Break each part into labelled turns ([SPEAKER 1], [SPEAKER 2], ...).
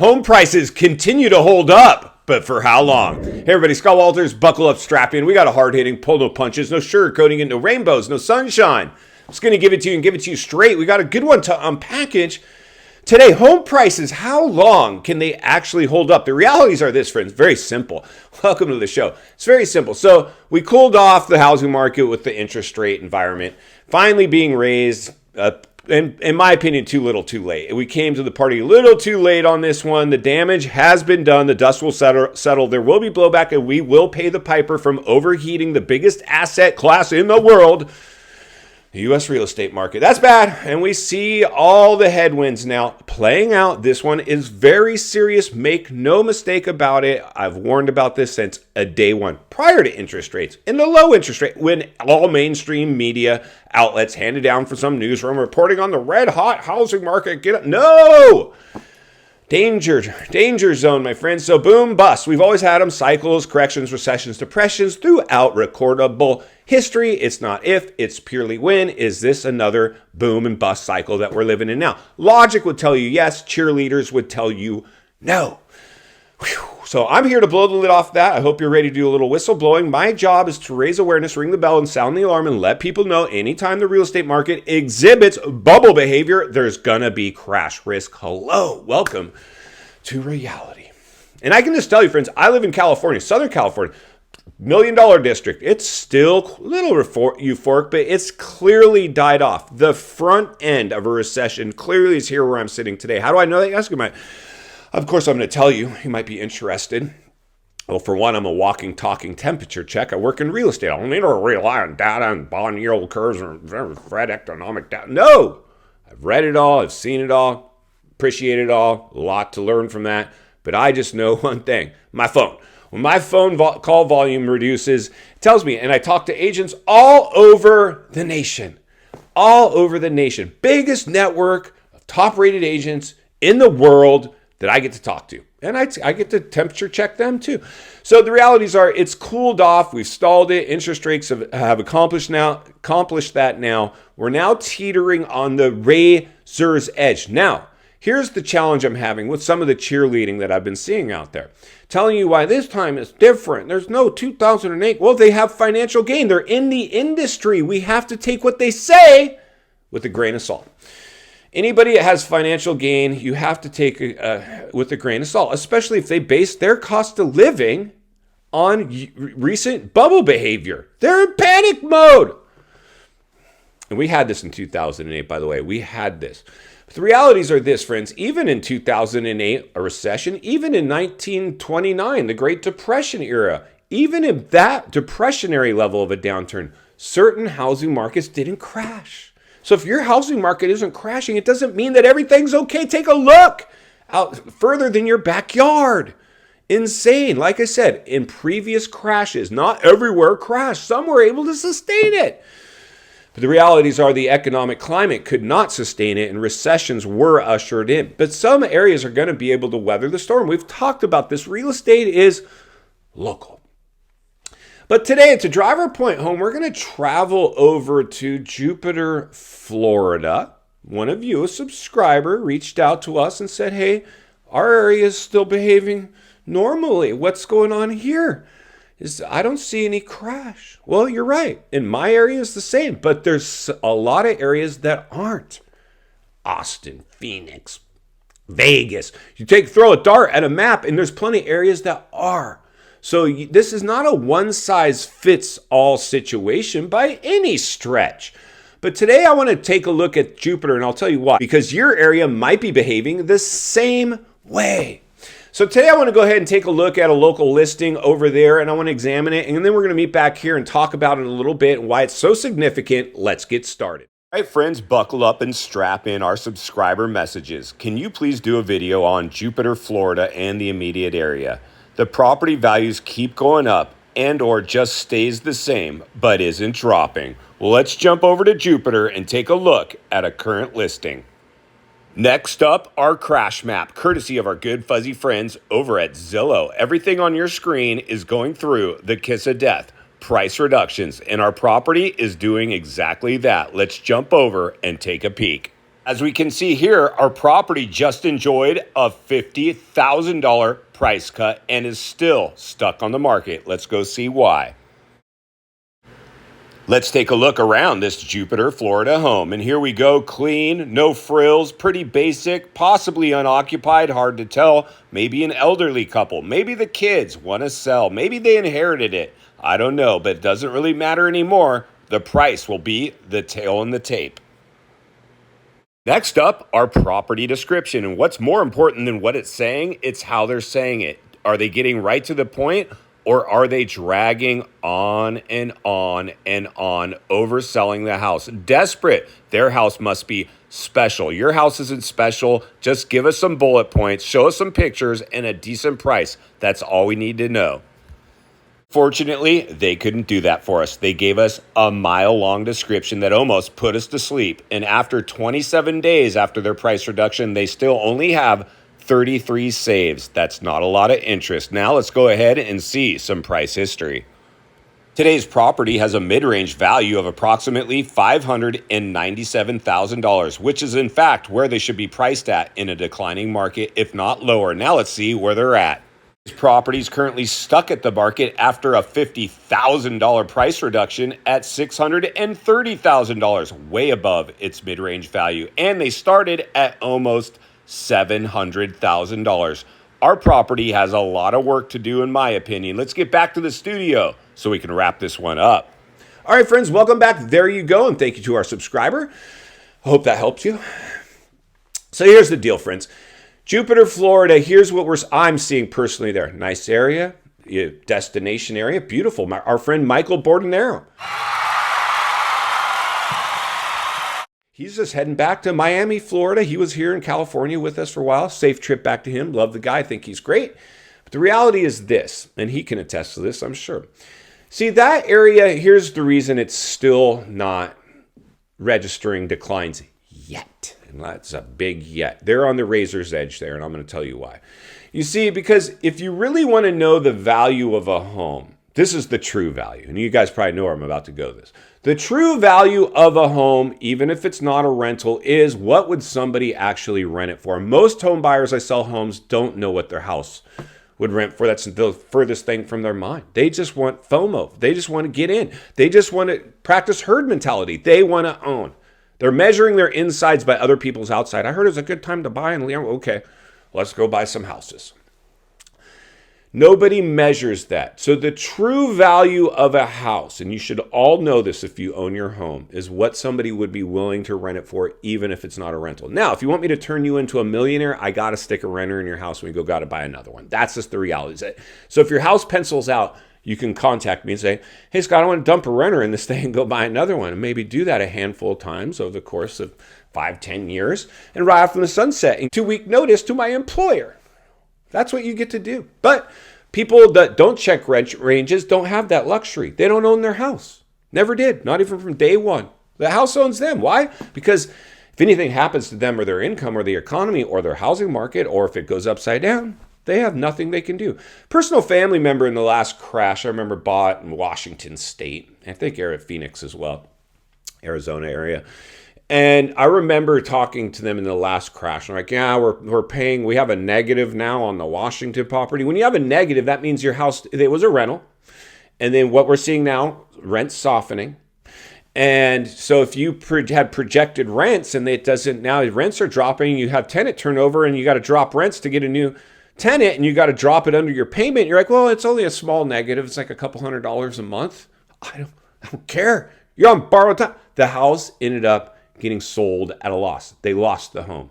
[SPEAKER 1] Home prices continue to hold up, but for how long? Hey everybody, Scott Walters, buckle up, strap in. We got a hard-hitting, pull no punches, no sugarcoating it, no rainbows, no sunshine. I'm just going to give it to you and give it to you straight. We got a good one to unpackage. Today, home prices, how long can they actually hold up? The realities are this, friends, very simple. Welcome to the show. It's very simple. So we cooled off the housing market with the interest rate environment finally being raised, in my opinion, too little, too late. We came to the party a little too late on this one. The damage has been done. The dust will settle. There will be blowback, and we will pay the piper from overheating the biggest asset class in the world, the U.S. real estate market. That's bad, and we see all the headwinds now playing out. This one is very serious. Make no mistake about it. I've warned about this since day one, prior to interest rates, in the low interest rate, when all mainstream media outlets handed down for some newsroom reporting on the red-hot housing market. No! Danger zone, my friends. So boom, bust. We've always had them, cycles, corrections, recessions, depressions throughout recordable history. It's not if, it's purely when. Is this another boom and bust cycle that we're living in now? Logic would tell you yes. Cheerleaders would tell you no. Whew. So I'm here to blow the lid off that. I hope you're ready to do a little whistle blowing. My job is to raise awareness, ring the bell, and sound the alarm and let people know anytime the real estate market exhibits bubble behavior, there's gonna be crash risk. Hello, welcome to reality. And I can just tell you, friends, I live in California, Southern California, $1 million district. It's still a little euphoric, but it's clearly died off. The front end of a recession clearly is here where I'm sitting today. How do I know that? Ask me. Of course, I'm going to tell you. You might be interested. Well, for one, I'm a walking, talking temperature check. I work in real estate. I don't need to rely on data and bond yield curves or Fed economic data. No! I've read it all. I've seen it all. Appreciate it all. A lot to learn from that. But I just know one thing. My phone. When my phone call volume reduces, it tells me, and I talk to agents all over the nation. All over the nation. Biggest network of top-rated agents in the world that I get to talk to. And I get to temperature check them too. So the realities are it's cooled off. We've stalled it. Interest rates have accomplished that now. We're now teetering on the razor's edge. Now, here's the challenge I'm having with some of the cheerleading that I've been seeing out there. Telling you why this time is different. There's no 2008. Well, they have financial gain. They're in the industry. We have to take what they say with a grain of salt. Anybody that has financial gain, you have to take with a grain of salt, especially if they base their cost of living on recent bubble behavior. They're in panic mode. And we had this in 2008, by the way. We had this. But the realities are this, friends. Even in 2008, a recession, even in 1929, the Great Depression era, even in that depressionary level of a downturn, certain housing markets didn't crash. So if your housing market isn't crashing, it doesn't mean that everything's okay. Take a look out further than your backyard. Insane. Like I said, in previous crashes, not everywhere crashed. Some were able to sustain it. But the realities are the economic climate could not sustain it, and recessions were ushered in. But some areas are going to be able to weather the storm. We've talked about this. Real estate is local. But today, to drive our point home, we're going to travel over to Jupiter, Florida. One of you, a subscriber, reached out to us and said, hey, our area is still behaving normally. What's going on here? I don't see any crash. Well, you're right. In my area, it's the same. But there's a lot of areas that aren't. Austin, Phoenix, Vegas. You throw a dart at a map, and there's plenty of areas that are. So this is not a one-size-fits-all situation by any stretch. But today I want to take a look at Jupiter, and I'll tell you why. Because your area might be behaving the same way. So today I want to go ahead and take a look at a local listing over there, and I want to examine it. And then we're going to meet back here and talk about it a little bit and why it's so significant. Let's get started. All right, friends, buckle up and strap in our subscriber messages. Can you please do a video on Jupiter, Florida, and the immediate area? The property values keep going up and or just stays the same, but isn't dropping. Well, let's jump over to Jupiter and take a look at a current listing. Next up, our crash map, courtesy of our good fuzzy friends over at Zillow. Everything on your screen is going through the kiss of death, price reductions, and our property is doing exactly that. Let's jump over and take a peek. As we can see here, our property just enjoyed a $50,000 price cut and is still stuck on the market. Let's go see why. Let's take a look around this Jupiter, Florida home. And here we go, clean, no frills, pretty basic, possibly unoccupied, hard to tell. Maybe an elderly couple, maybe the kids want to sell, maybe they inherited it. I don't know, but it doesn't really matter anymore. The price will be the tail on the tape. Next up, our property description. And what's more important than what it's saying, it's how they're saying it. Are they getting right to the point? Or are they dragging on and on and on, overselling the house? Desperate. Their house must be special. Your house isn't special. Just give us some bullet points, show us some pictures, and a decent price. That's all we need to know. Fortunately, they couldn't do that for us. They gave us a mile-long description that almost put us to sleep. And after 27 days after their price reduction, they still only have 33 saves. That's not a lot of interest. Now let's go ahead and see some price history. Today's property has a mid-range value of approximately $597,000, which is in fact where they should be priced at in a declining market, if not lower. Now let's see where they're at. This property is currently stuck at the market after a $50,000 price reduction at $630,000, way above its mid-range value. And they started at almost $700,000. Our property has a lot of work to do, in my opinion. Let's get back to the studio so we can wrap this one up. All right, friends, welcome back. There you go, and thank you to our subscriber. I hope that helps you. So here's the deal, friends. Jupiter, Florida, here's what I'm seeing personally there. Nice area, destination area, beautiful. Our friend Michael Bordenero. He's just heading back to Miami, Florida. He was here in California with us for a while. Safe trip back to him. Love the guy. I think he's great. But the reality is this, and he can attest to this, I'm sure. See, that area, here's the reason it's still not registering declines yet. And that's a big yet. They're on the razor's edge there, and I'm going to tell you why. You see, because if you really want to know the value of a home, this is the true value. And you guys probably know where I'm about to go with this. The true value of a home, even if it's not a rental, is what would somebody actually rent it for? Most home buyers I sell homes don't know what their house would rent for. That's the furthest thing from their mind. They just want FOMO. They just want to get in. They just want to practice herd mentality. They want to own. They're measuring their insides by other people's outside. I heard it's a good time to buy, and okay, let's go buy some houses. Nobody measures that. So the true value of a house, and you should all know this if you own your home, is what somebody would be willing to rent it for, even if it's not a rental. Now, if you want me to turn you into a millionaire, I got to stick a renter in your house when you got to buy another one. That's just the reality. So if your house pencils out, you can contact me and say, hey, Scott, I want to dump a renter in this thing and go buy another one. And maybe do that a handful of times over the course of 5-10 years and ride off from the sunset in 2-week notice to my employer. That's what you get to do. But people that don't check rent ranges don't have that luxury. They don't own their house. Never did. Not even from day one. The house owns them. Why? Because if anything happens to them or their income or the economy or their housing market, or if it goes upside down, they have nothing they can do. Personal family member in the last crash, I remember bought in Washington State. I think Phoenix as well, Arizona area. And I remember talking to them in the last crash. I'm like, yeah, we're paying, we have a negative now on the Washington property. When you have a negative, that means your house, it was a rental. And then what we're seeing now, rent softening. And so if you had projected rents and it doesn't, now rents are dropping, you have tenant turnover and you got to drop rents to get a new tenant and you got to drop it under your payment. You're like, well, it's only a small negative. It's like a couple $100 a month. I don't care. You're on borrowed time. The house ended up getting sold at a loss. They lost the home.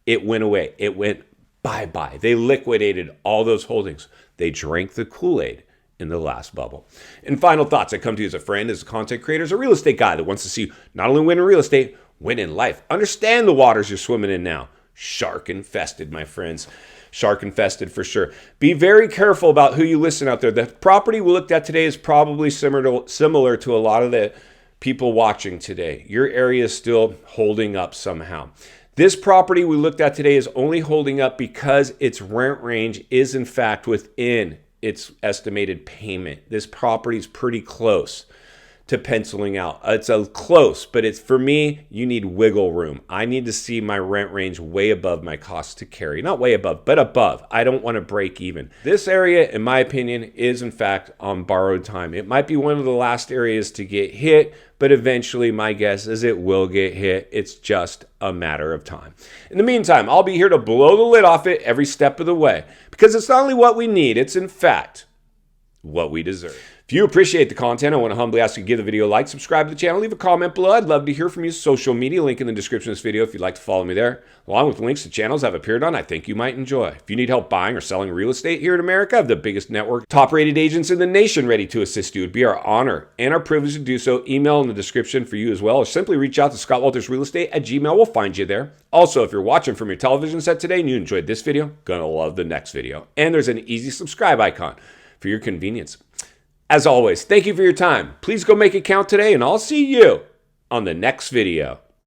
[SPEAKER 1] It went away. It went bye-bye. They liquidated all those holdings. They drank the Kool-Aid in the last bubble. And final thoughts. I come to you as a friend, as a content creator, as a real estate guy that wants to see not only win in real estate, win in life. Understand the waters you're swimming in now. Shark infested, my friends. Shark infested for sure. Be very careful about who you listen out there. The property we looked at today is probably similar to a lot of the people watching today. Your area is still holding up somehow. This property we looked at today is only holding up because its rent range is in fact within its estimated payment. This property is pretty close to penciling out. It's a close, but it's for me, you need wiggle room. I need to see my rent range way above my cost to carry. Not way above, but above. I don't want to break even. This area, in my opinion, is in fact on borrowed time. It might be one of the last areas to get hit, but eventually my guess is it will get hit. It's just a matter of time. In the meantime, I'll be here to blow the lid off it every step of the way, because it's not only what we need, it's in fact what we deserve. If you appreciate the content, I want to humbly ask you to give the video a like, subscribe to the channel, leave a comment below. I'd love to hear from you. Social media, link in the description of this video if you'd like to follow me there, along with links to channels I've appeared on I think you might enjoy. If you need help buying or selling real estate here in America, I have the biggest network, top-rated agents in the nation ready to assist you. It'd be our honor and our privilege to do so. Email in the description for you as well, or simply reach out to ScottWaltersRealestate@gmail.com. We'll find you there. Also, if you're watching from your television set today and you enjoyed this video, gonna love the next video. And there's an easy subscribe icon for your convenience. As always, thank you for your time. Please go make it count today, and I'll see you on the next video.